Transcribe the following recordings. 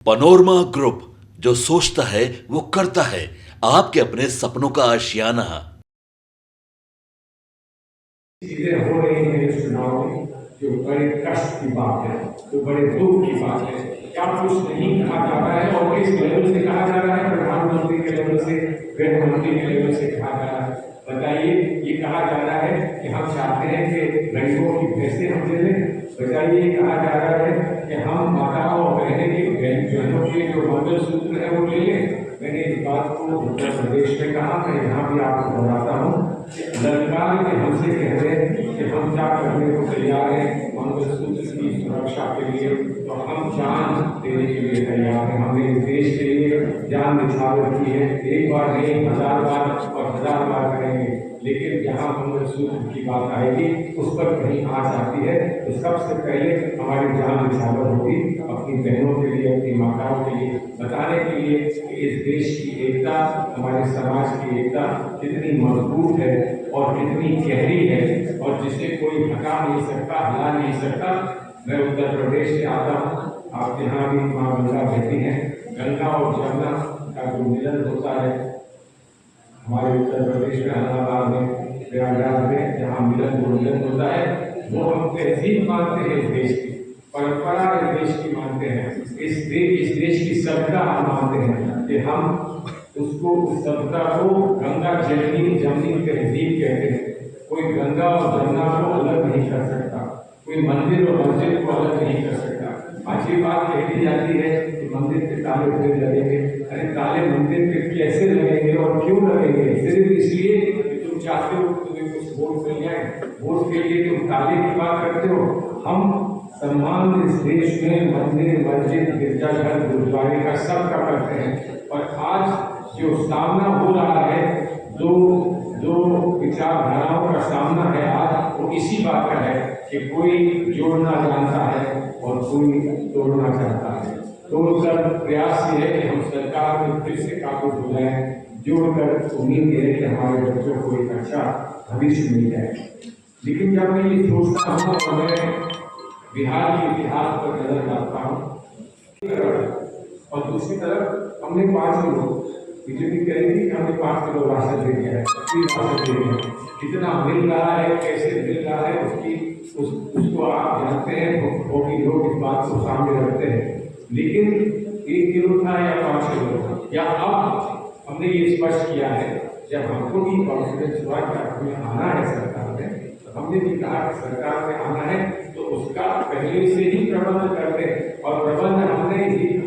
Panorama group, जो सोचता है वो करता है। आपके अपने सपनों का आशियाना। चीजें हो रही हैं इस चुनाव में, जो बड़े कष्ट की बात है, जो बड़े दुख की बात है। क्या कुछ नहीं कहा जा रहा है और किस लेवल से कहा जा रहा है? प्रधानमंत्री के लेवल से, गृह मंत्री के लेवल से कहा जा रहा है। बताइए, ये कहा जा रहा है कि हम चाहते हैं कि गरीबों की भैंसें हम दे दें। बताइए, ये कहा जा रहा है कि हम माताओं और बहनों के जो मंगलसूत्र है वो ले लें। मैंने इस बात को उत्तर प्रदेश में कहा, मैं यहाँ भी आपको दोहराता हूँ। सरकार के हमसे कह रहे हैं कि हम क्या करने को तैयार हैं मंगलसूत्र की सुरक्षा के लिए, तो हम जान देने के लिए तैयार हैं। हमने इस देश के लिए जान निछावर की है, एक बार नहीं 1000 बार और 1000 बार करेंगे। लेकिन जहाँ मंगलसूत्र की बात आएगी, उस पर कहीं आँच आती है, तो सबसे पहले हमारी जान निछावर होगी अपनी बहनों के लिए, अपनी माताओं के लिए, बताने के लिए कि इस देश की एकता, हमारे समाज की एकता कितनी मजबूत है और कितनी गहरी है, और जिसे कोई हटा नहीं सकता, हिला नहीं सकता। मैं उत्तर प्रदेश से आता हूँ, आप यहाँ भी माँ गंगा बहती हैं। गंगा और जमुना का जो मिलन होता है हमारे उत्तर प्रदेश में, इलाहाबाद में, प्रयागराज में, जहाँ मिलन होता है, वो हम तहजीब मानते हैं, इस देश की परंपरा, इस देश की मानते हैं, इस देश की सभ्यता हम मानते हैं कि हम उसको, उस सभ्यता को गंगा जमनी तहजीब कहते हैं। कोई गंगा और जमुना को अलग नहीं कर सकता, कोई मंदिर और मस्जिद को अलग नहीं कर सकता। आज ये बात कह दी जाती है कि मंदिर के ताले फिर लगेंगे। अरे ताले मंदिर पे कैसे लगेंगे और क्यों लगेंगे? सिर्फ इसलिए कि तुम चाहते हो कि तुम्हें कुछ वोट मिल जाए, वोट के लिए तुम ताले की बात करते हो। हम सम्मान इस देश में मंदिर, मस्जिद, गिरजाघर, गुरुद्वारे का सबका करते हैं। और आज जो सामना हो रहा है, जो विचारधाराओं का सामना है आज, वो इसी बात का है कि कोई जोड़ना जानता है और कोई तोड़ना चाहता है। तोड़कर प्रयास ये है कि हम सरकार में फिर से काबू हो जाए, जोड़कर उम्मीद है कि हमारे बच्चों को एक अच्छा भविष्य मिल जाए। लेकिन जब मैं ये सोचता हूँ और मैं बिहार के इतिहास पर नजर डालता हूँ, और दूसरी तरफ हमने 5 लोग, बीजेपी कहेगी कि हमने 5 किलो राशन दे दिया है, राशन दे दिया है। कितना मिल रहा है, कैसे मिल रहा है, उसको आप जानते हैं, होगी लोग इस बात को सामने रखते हैं। लेकिन 1 किलो था या 5 किलो था, या अब हमने ये स्पष्ट किया है, जब हमको भी कॉन्फिडेंस हुआ कि हमें आना है सरकार में, तो हमने भी कहा कि सरकार में आना है तो उसका पहले से ही प्रबंध करते हैं। और प्रबंध हमने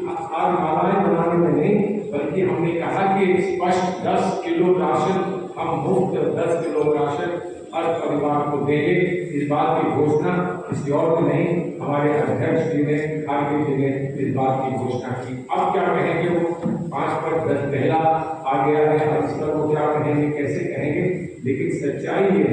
हार मालाएं बनाने में नहीं, बल्कि हमने कहा कि स्पष्ट 10 किलो राशन, हम मुफ्त 10 किलो राशन हर परिवार को देंगे। इस बात की घोषणा किसी और ने नहीं, हमारे अध्यक्ष जी ने, खारगे जी ने इस बात की घोषणा की। अब क्या कहेंगे वो? 5 पर 10 पहला आ गया है, अब इस पर वो क्या कहेंगे, कैसे कहेंगे? लेकिन सच्चाई ये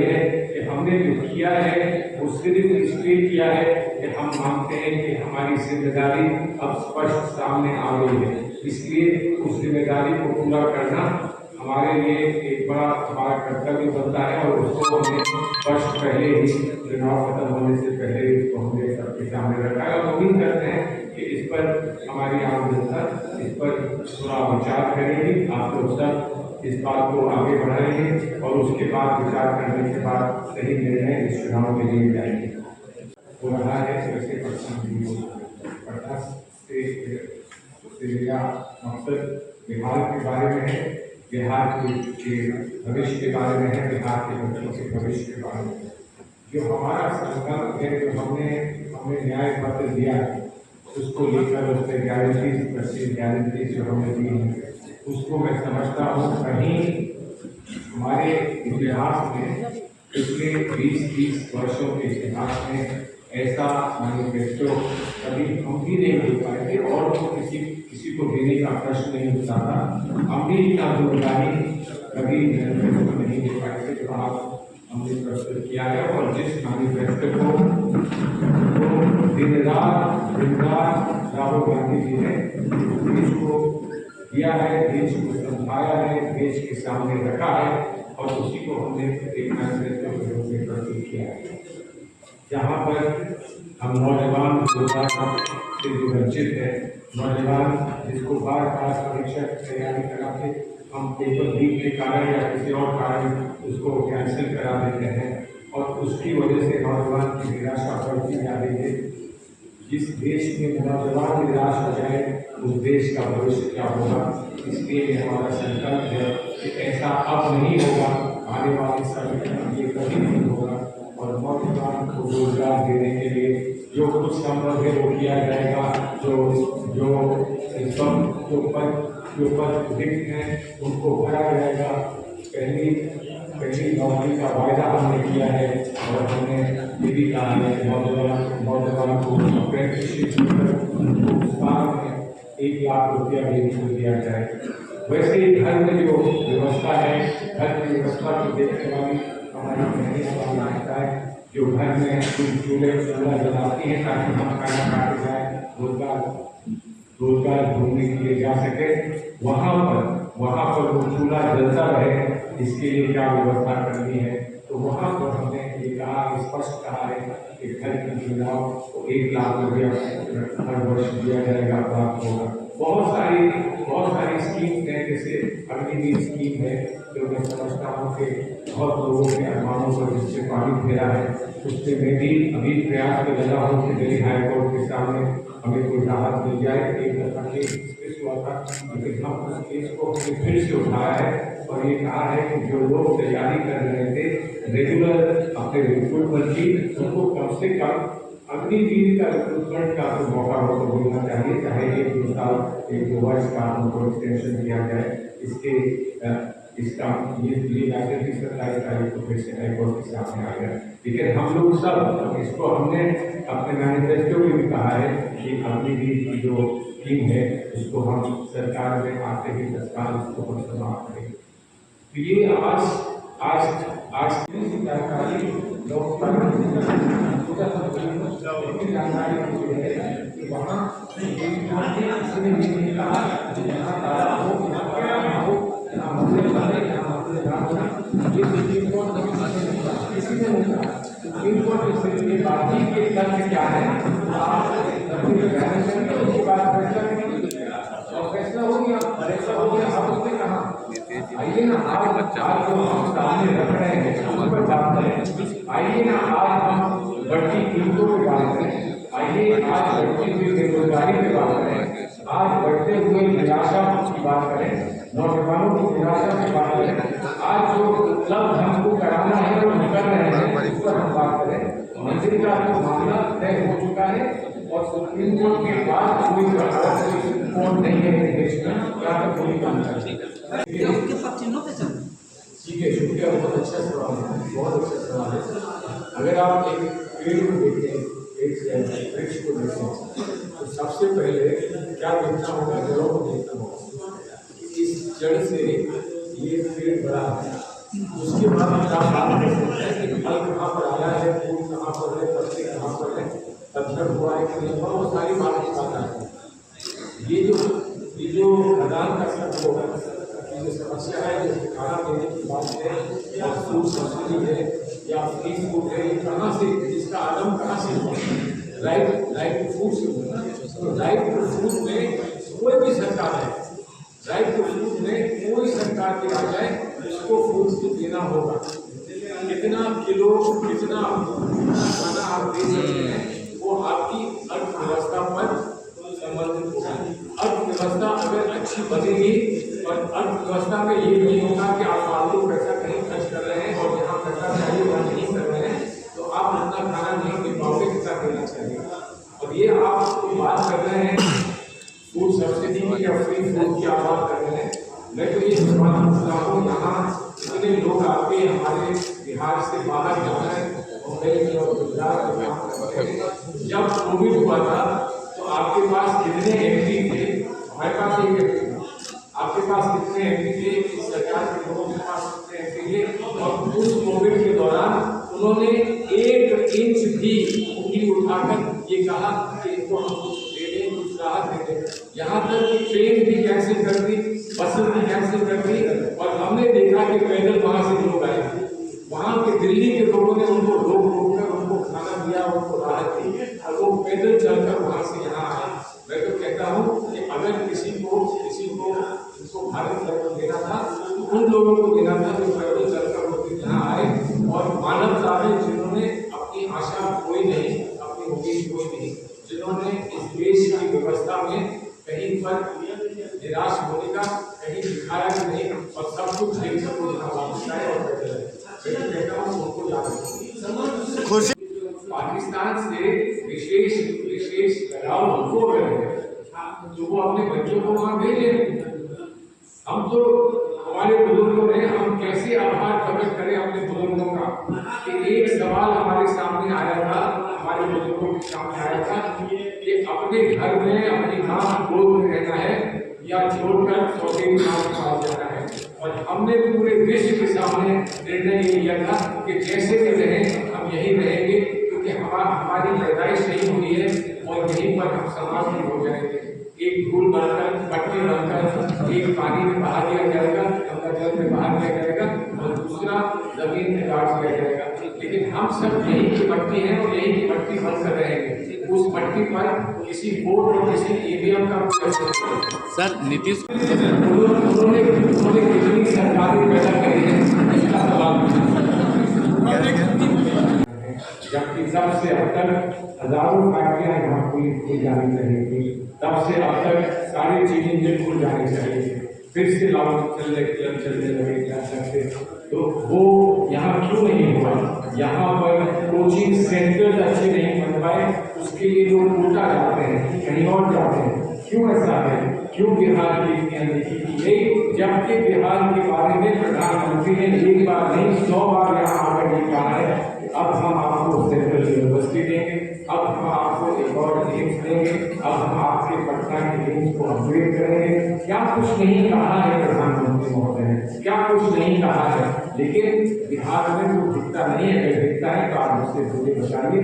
है कि हमने जो किया है वो सिर्फ इसलिए किया है कि हम मानते हैं कि हमारी जिम्मेदारी अब स्पष्ट सामने आ गई है। इसलिए उस जिम्मेदारी को पूरा करना हमारे लिए एक बड़ा हमारा कर्तव्य बनता है, और उसको हमने स्पष्ट पहले ही, चुनाव खत्म होने से पहले उसको हमने सबके सामने रखा है। और उम्मीद करते हैं कि इस पर हमारी आम जनता इस पर थोड़ा विचार करेगी, आप लोग सब इस बात को आगे बढ़ाएंगे, और उसके बाद विचार करने के बाद सही निर्णय इस चुनाव के लिए जाएंगे। हो रहा है वैसे पटना से मेरा मकसद बिहार के बारे में है, बिहार के भविष्य के बारे में है, बिहार के बच्चों के भविष्य के बारे में। जो हमारा संकल्प है, जो हमें न्याय पत्र दिया है, उसको लेकर उसमें गारंटी जो हमने दी है, उसको मैं समझता हूँ कहीं हमारे इतिहास में, पिछले 20-30 वर्षों के इतिहास में ऐसा मैनिफेस्टो कभी हम भी नहीं दे पाए थे, और तो किसी को देने का प्रश्न नहीं उठता था। हम भी इतना जिम्मेदारी कभी मैनिफेस्टो नहीं दे पाए थे जो आप हमने प्रस्तुत किया है। और जिस मैनिफेस्टो को दिन रात राहुल गांधी जी ने देश को दिया है, देश को समझाया है, देश के सामने रखा है, और उसी को हमने एक मैनिफेस्टो के रूप में प्रस्तुत किया है, जहाँ पर हम नौजवान रोजगार से जो वंचित है, नौजवान जिसको बार बार परीक्षा की तैयारी करा के हम पेपर लीक के कारण या किसी और कारण उसको कैंसिल करा देते हैं और उसकी वजह से नौजवान की निराशा बढ़ती जा रही है। जिस देश में नौजवान निराश हो जाए उस देश का भविष्य क्या होगा। इसलिए हमारा संकल्प है कि ऐसा अब नहीं होगा, आने वाले समय में ये कभी नहीं होगा और नौजवान को रोजगार देने के लिए जो कुछ संभव है वो किया जाएगा। जो पद रिक्त हैं उनको भरा जाएगा। पहली नौकरी का वायदा हमने किया है और हमने ये भी कहा है नौजवान को अप्रेंटिसशिप साल में 1 लाख रुपया भी दिया जाए। वैसे ही घर में जो व्यवस्था है, घर की व्यवस्था को देखने वाली हमारी बहनें लगता है जो घर में चूल्हा जलाती हैं ताकि हम खाना खाते जाए, रोजगार ढूंढने के लिए जा सके। वहाँ पर वो चूल्हा जलता रहे, इसके लिए क्या व्यवस्था करनी है। तो वहाँ पर हमने ये कहा, स्पष्ट कहा है कि घर की महिलाओं को 1 लाख रुपया हर वर्ष दिया जाएगा, प्राप्त होगा। बहुत सारी स्कीम है, जैसे अग्निवीर स्कीम है जो मैं समझता हूँ कि बहुत लोगों के अरमानों पर जिससे पानी फेरा है, उससे मैं भी अभी प्रयास में लगा हूँ कि दिल्ली हाईकोर्ट के सामने हमें कोई राहत मिल जाए। एक दफा केस हुआ था, लेकिन हम उस केस को फिर से उठाया है और ये कहा है कि जो लोग तैयारी कर रहे थे रेगुलर अपने रिक्रूटमेंट की, उनको कम से कम अग्निवीर का रिक्रूटमेंट का तो मौका उनको मिलना चाहिए, चाहे 1-2 साल 1-2 वर्ष का उनको एक्सटेंशन दिया जाए। इसका ये मैसेज भी 27 तारीख को फिर से हाईकोर्ट के सामने आ गया। लेकिन हम लोग सब इसको हमने अपने मैनिफेस्टो में भी कहा है कि अग्निवीर की जो स्कीम है उसको हम सरकार में आते ही तत्काल उसको हम समाप्त करेंगे। तो ये आज की जानकारी जानकारी कि वहाँ बातचीत के तथ्य क्या है, फैसला हो गया आप उसने कहा आइए ना आज जो हम सामने रख रहे हैं उस पर बात करें। आइए ना आज हम बढ़ती कीमतों पर बात करें, आइए आज बढ़ती हुई बेरोजगारी पे बात करें, आज बढ़ते हुए निराशा की बात करें, नौजवानों की निराशा की बात करें। आज जो उपलब्ध हमको कराना है और हम कर रहे हैं उस पर हम बात करें। मंदिर का जो मामला तय हो चुका है और सुप्रीम कोर्ट के बाद कोई कोर्ट नहीं है देश में, क्या कोई काम ठीक है। शुक्रिया, बहुत अच्छा सवाल है, बहुत अच्छा सवाल है। अगर आप एक पेड़ को देखें, एक वृक्ष को देखें तो सबसे पहले क्या देखना होगा, जड़ों को देखना होगा। इस जड़ से ये पेड़ बड़ा है, उसके बाद हम क्या बात कर सकते हैं कि फल कहाँ पर आया है, फूल कहाँ पर है, पत्ते कहाँ पर है, पत्थर हुआ है कि नहीं हुआ, वो सारी बात आता है। ये जो खदान का सब होगा, जो समस्या है, जो खाना देने की बात है या फूड सब्सिडी है या फ्री फूड है, ये कहाँ से, इसका आदम कहाँ से हुआ, राइट टू फूड से हुआ। तो राइट टू फूड में कोई भी सरकार है, राइट टू फूड में कोई सरकार के आ जाए उसको फूड देना होगा। कितना किलो कितना खाना आप दे सकते हैं वो आपकी अर्थव्यवस्था पर संबंधित होगा। अर्थव्यवस्था अगर अच्छी बनेगी और अर्थव्यवस्था में ये नहीं होगा कि आप फालतू पैसा कहीं खर्च कर रहे हैं और जहाँ पैसा चाहिए वहाँ नहीं कर रहे हैं, तो आप उतना खाना नहीं दे पाओगे जितना देना चाहिए। और ये आप बात कर रहे हैं फूड सब्सिडी की या फ्री फूड की आप बात कर रहे हैं, मैं तो ये सवाल पूछता हूँ, यहाँ इतने लोग आपके हमारे बिहार से बाहर जाना है मुंबई और गुजरात में काम करते हैं। जब कोविड हुआ था तो आपके पास कितने एमपी थे, हमारे पास एक एमपी था, आपके पास कितने एमपी थे, इस सरकार के लोगों के पास कितने एमपी थे, और उस कोविड के दौरान उन्होंने 1 इंच भी उंगली उठाकर ये कहा कि इनको हम कुछ दे दें, कुछ राहत दे दें। यहाँ तक कि ट्रेन भी कैंसिल कर दी, बसें भी कैंसिल कर दी, और हमने देखा कि पैदल वहाँ से लोग आए, वहाँ के दिल्ली के लोगों ने उनको रोक कर उनको खाना दिया, उनको राहत दी। हूँ कि अगर किसी को इसको भारत रत्न देना था तो उन लोगों को देना था जो पैदल चलकर होते यहाँ आए और मानवता में जिन्होंने अपनी आशा कोई नहीं, अपनी उम्मीद कोई नहीं, जिन्होंने इस देश की व्यवस्था में कहीं पर निराश होने का कहीं दिखाया कि नहीं और सब कुछ देख सबको यहाँ वापस आए और बैठे कहता हूँ उनको याद रखें। पाकिस्तान से विशेष लगाव हमको हो रहे हैं जो वो अपने बच्चों को वहां भेजे। हम तो हमारे बुजुर्गों ने हम कैसे आभार प्रकट करें अपने बुजुर्गों का कि एक सवाल हमारे सामने आया था, हमारे बुजुर्गों के सामने आया था कि अपने घर में अपनी मां गोद में रहना है या छोड़कर सौतेली मां के पास जाना है। और हमने पूरे विश्व के सामने निर्णय ये लिया था कि जैसे भी रहें हम यही रहेंगे क्योंकि हमारी पैदाइश यही हुई है और यहीं पर हम समाज में हो जाएंगे। एक धूल बनकर पट्टी बनकर एक पानी में बहा दिया जाएगा, गंगा जल में बहा दिया जाएगा और दूसरा जमीन में गाड़ दिया जाएगा। लेकिन हम सब यही की मट्टी है और यही की मट्टी बनकर रहेंगे। उस मट्टी पर किसी वोट और किसी ईवीएम का सर नीतीश उन्होंने कितनी सरकारें पैदा करी है इसका सवाल जबकि तब से अब तक हजारों फैक्ट्रियां यहाँ खुल जानी चाहिए थी, तब से अब तक सारी चीजें जो खुल जानी चाहिए थी, फिर से लॉकडाउन चलने लगे क्या सकते। तो वो यहाँ क्यों नहीं हुआ? यहाँ पर कोचिंग सेंटर अच्छे नहीं बन पाए, उसके लिए लोग कोटा जाते हैं, कहीं और जाते हैं। क्यों ऐसा है? क्यों बिहार की इतनी अनदेखी की गई? जबकि बिहार के बारे में प्रधानमंत्री ने एक बार नहीं 100 बार यहाँ आकर ये कहा है अब हम आपको सेंट्रल यूनिवर्सिटी देंगे, अब हम आपको एक और एम्स देंगे, अब हम आपके पटना के एम्स को अपग्रेड करेंगे। क्या कुछ नहीं कहा है प्रधानमंत्री महोदय ने, क्या कुछ नहीं कहा है। लेकिन बिहार में वो दिखता नहीं है। अगर दिखता है तो आप मुझसे मुझे बताइए,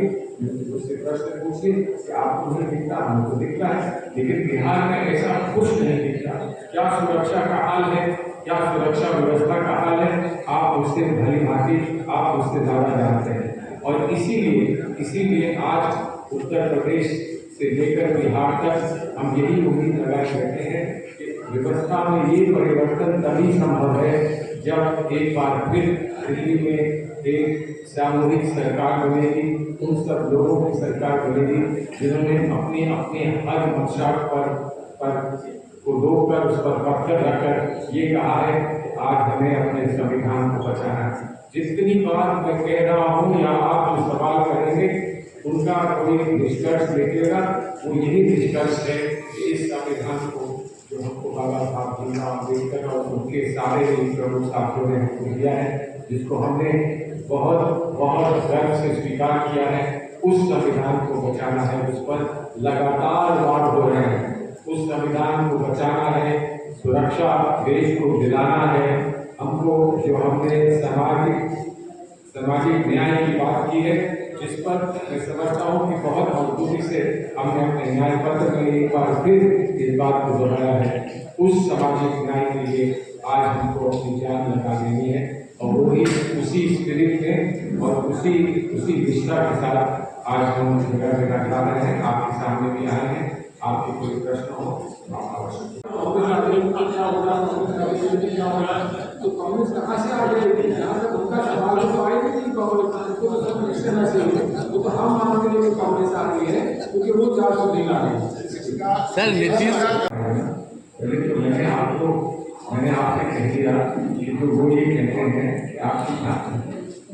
उससे प्रश्न पूछिए कि आपको नहीं दिखता, हमको दिखता है। लेकिन बिहार में ऐसा कुछ नहीं दिखता। क्या सुरक्षा का हाल है, क्या सुरक्षा व्यवस्था का हाल है, आप उससे भली भांति आप उससे ज्यादा जानते हैं। और इसीलिए आज उत्तर प्रदेश से लेकर बिहार तक हम यही उम्मीद लगाए बैठे हैं कि व्यवस्था में ये परिवर्तन तभी संभव है जब एक बार फिर दिल्ली में एक सामूहिक सरकार बनेगी, उन सब लोगों की सरकार बनेगी जिन्होंने अपने अपने हर मंशा पर को रोककर उस पर पत्थर रखकर ये कहा है आज हमें अपने संविधान को बचाना है। जितनी बार मैं कह रहा हूँ या आप जो सवाल करेंगे उनका कोई निष्कर्ष निकलेगा, वो यही निष्कर्ष है कि इस संविधान को जो हमको बाबा साहब भीमराव अम्बेडकर और उनके सारे प्रमुख साथियों ने हमको दिया है, जिसको हमने बहुत बहुत गर्व से स्वीकार किया है, उस संविधान को बचाना है। उस पर लगातार वार हो रहे हैं। उस संविधान को बचाना है, सुरक्षा देश को दिलाना है। हमको जो हमने सामाजिक न्याय की बात की है, जिस पर मैं समझता हूँ कि बहुत मजबूती से हमने अपने न्याय पत्र में एक बार फिर इस बात को दोहराया है। उस सामाजिक न्याय के लिए आज हमको अपनी जान लगा देनी है और वही उसी स्पिरिट में और उसी निष्ठा के साथ आज हम जगह जा रहे हैं। आपके सामने भी आए हैं। आपके कोई प्रश्न हो तो कांग्रेस कहाँ से आ गई? यहाँ तक उनका सवाल तो आए नहीं कांग्रेस, वो तो हम मानते हैं कि कांग्रेस आ गई है क्योंकि वो 400 दिन आ गई। सर नीतीश पहले तो मैंने आपसे कह दिया कि जो वो ये कहते हैं कि आपकी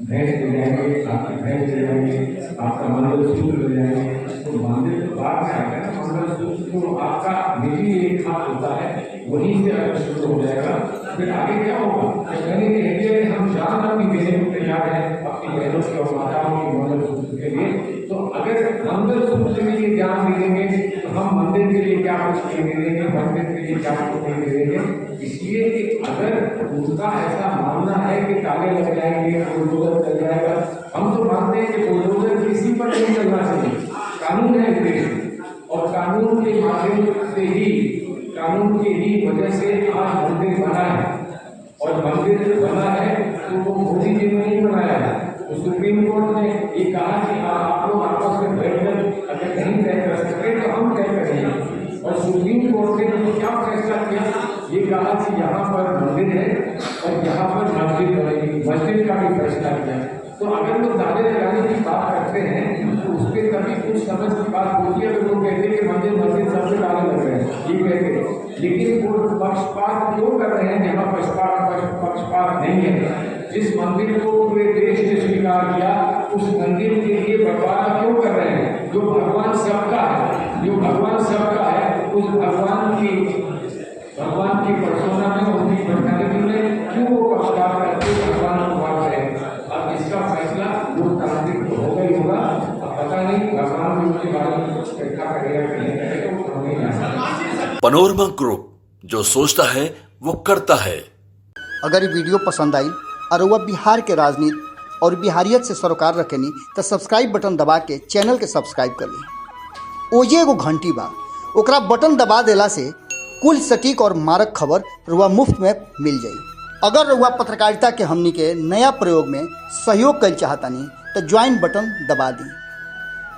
भैंस ले जाएंगे, आपकी भैंस ले जाएंगे, आपका मंगलसूत्र ले जाएंगे, तो मंदिर तो बाद में आता है ना। मंगलसूत्र तो आपका निजी एक हाथ होता है, वहीं से अगर शुरू हो जाएगा फिर आगे क्या होगा? मैंने कह दिया कि हम जान अपनी देने को तैयार हैं अपनी बहनों की और माताओं की मंगलसूत्र के लिए। तो अगर मंगलसूत्र के लिए जान दे देंगे तो हम मंदिर के लिए क्या कुछ नहीं दे देंगे, मंदिर के लिए क्या कुछ नहीं दे देंगे। इसलिए कि अगर उनका ऐसा मानना है कि ताले लग जाएंगे, बुलडोजर चल जाएगा, हम तो मानते हैं कि बुलडोजर किसी पर नहीं चलना चाहिए। कानून है देश में और कानून के माध्यम से ही, कानून की ही वजह से आज मंदिर बना है। और मंदिर बना है तो वो मोदी जी ने नहीं बनाया है। तो सुप्रीम कोर्ट ने ये कहा कि आप लोग आपस में बैठकर अगर नहीं तय कर सकते तो हम तय करेंगे। और सुप्रीम कोर्ट ने तो क्या फैसला किया, ये कहा कि यहाँ पर मंदिर है और यहाँ पर मस्जिद बनेगी, मस्जिद का भी फैसला किया। तो अगर वो दावे लगाने की बात करते हैं तो उस पर कभी कुछ समझ की बात होती है, तो लोग कहते हैं कि मंदिर मस्जिद सबसे दावे लग रहे हैं, ये कहते हैं। लेकिन वो पक्षपात क्यों कर रहे हैं जहाँ पक्षपात नहीं है? जिस मंदिर को पूरे देश ने स्वीकार किया, उस मंदिर के लिए बंटवारा क्यों कर रहे हैं? जो भगवान सबका है, जो भगवान सबका है, उस भगवान की पर्सोना में, उनकी पर्सनालिटी में क्यों वो पक्षपात करके भगवान को बांट रहे हैं? अब इसका फैसला लोकतांत्रिक तो होगा ही होगा। अब पता नहीं भगवान भी उसके बारे में क्या करेगा कि नहीं करेगा, वो समझ नहीं आता। पनोरमा ग्रुप, जो सोचता है वो करता है। अगर ये वीडियो पसंद आई और वह बिहार के राजनीति और बिहारियत से सरोकार रखेनी तो सब्सक्राइब बटन दबा के चैनल के सब्सक्राइब कर ली। ओजे एगो घंटी बा, ओकरा बटन दबा देला से कुल सटीक और मारक खबर रुआ मुफ्त में मिल जाई। अगर रुआ पत्रकारिता के हमनी के नया प्रयोग में सहयोग कर चाहतानी तो ज्वाइन बटन दबा दी।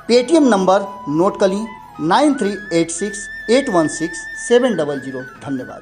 पेटीएम नंबर नोट कर ली 9386816700। धन्यवाद।